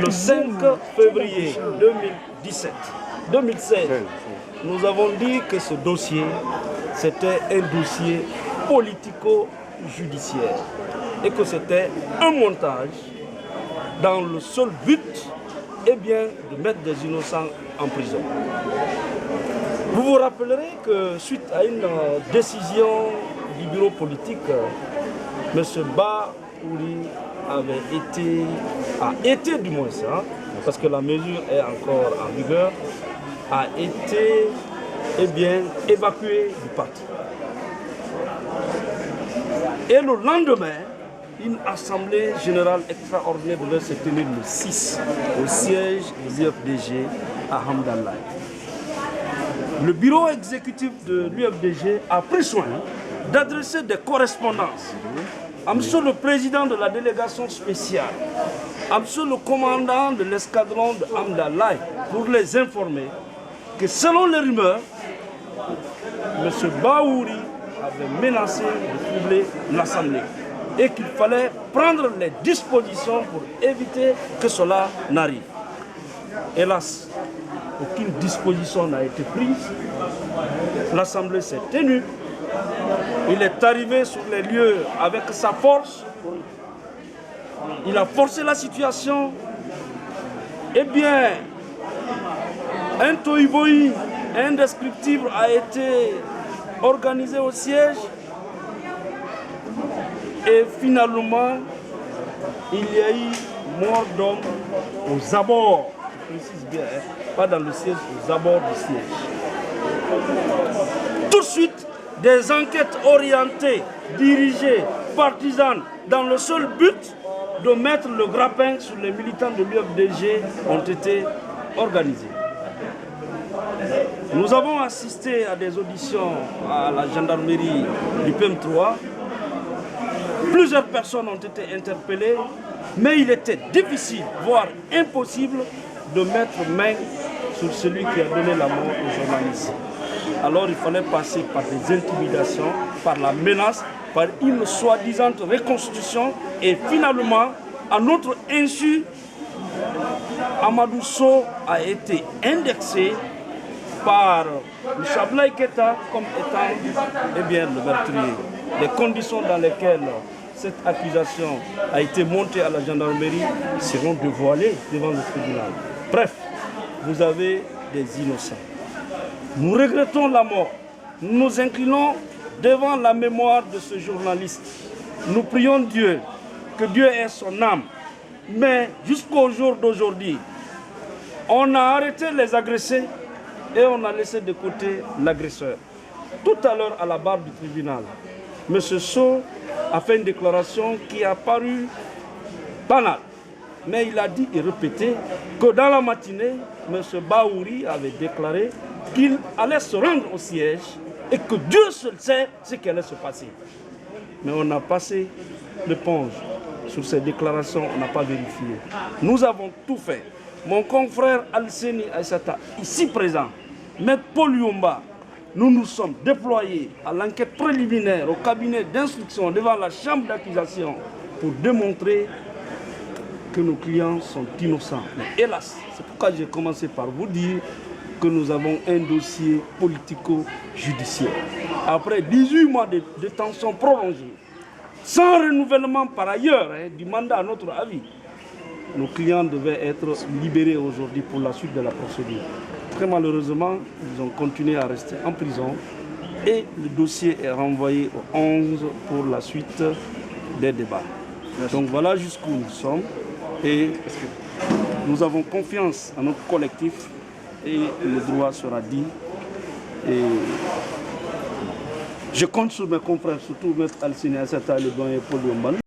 Le 5 février 2016, nous avons dit que ce dossier, c'était un dossier politico-judiciaire et que c'était un montage dans le seul but de mettre des innocents en prison. Vous vous rappellerez que suite à une décision du bureau politique, M. Baouri a été du moins ça, parce que la mesure est encore en vigueur, a été évacué du parti. Et le lendemain, une assemblée générale extraordinaire devait se tenir le 6 au siège de l'UFDG à Hamdallah. Le bureau exécutif de l'UFDG a pris soin d'adresser des correspondances à M. le président de la délégation spéciale, à M. le commandant de l'escadron de Hamdallah, pour les informer que selon les rumeurs, M. Baouri avait menacé de troubler l'Assemblée et qu'il fallait prendre les dispositions pour éviter que cela n'arrive. Hélas, aucune disposition n'a été prise. L'Assemblée s'est tenue. Il est arrivé sur les lieux avec sa force. Il a forcé la situation. Un tohu-bohu indescriptible a été organisé au siège. Et finalement, il y a eu mort d'homme aux abords. Je précise bien, pas dans le siège, aux abords du siège. Tout de suite, des enquêtes orientées, dirigées, partisanes, dans le seul but de mettre le grappin sur les militants de l'UFDG ont été organisées. Nous avons assisté à des auditions à la gendarmerie du PM3. Plusieurs personnes ont été interpellées, mais il était difficile, voire impossible, de mettre main sur celui qui a donné la mort aux journalistes. Alors il fallait passer par des intimidations, par la menace, par une soi-disant reconstitution, et finalement, à notre insu, Amadou Sow a été indexé par le Abdoulaye Keïta comme étant le meurtrier. Les conditions dans lesquelles cette accusation a été montée à la gendarmerie seront dévoilées devant le tribunal. Bref, vous avez des innocents. Nous regrettons la mort. Nous nous inclinons devant la mémoire de ce journaliste. Nous prions Dieu, que Dieu ait son âme. Mais jusqu'au jour d'aujourd'hui, on a arrêté les agressés et on a laissé de côté l'agresseur. Tout à l'heure, à la barre du tribunal, M. Sow a fait une déclaration qui a paru banale. Mais il a dit et répété que dans la matinée, M. Baouri avait déclaré qu'il allait se rendre au siège et que Dieu seul sait ce qui allait se passer. Mais on a passé l'éponge sur ces déclarations, on n'a pas vérifié. Nous avons tout fait. Mon confrère Alseni Aïssata, ici présent, M. Paul Yomba, nous nous sommes déployés à l'enquête préliminaire au cabinet d'instruction devant la chambre d'accusation pour démontrer que nos clients sont innocents. Mais hélas, c'est pourquoi j'ai commencé par vous dire que nous avons un dossier politico-judiciaire. Après 18 mois de détention prolongée, sans renouvellement par ailleurs du mandat à notre avis, nos clients devaient être libérés aujourd'hui pour la suite de la procédure. Très malheureusement, ils ont continué à rester en prison et le dossier est renvoyé au 11 pour la suite des débats. Merci. Donc voilà jusqu'où nous sommes et nous avons confiance en notre collectif et le droit sera dit. Et je compte sur mes confrères, surtout M. Alseni Aïssata et le doyen Paul Yomba.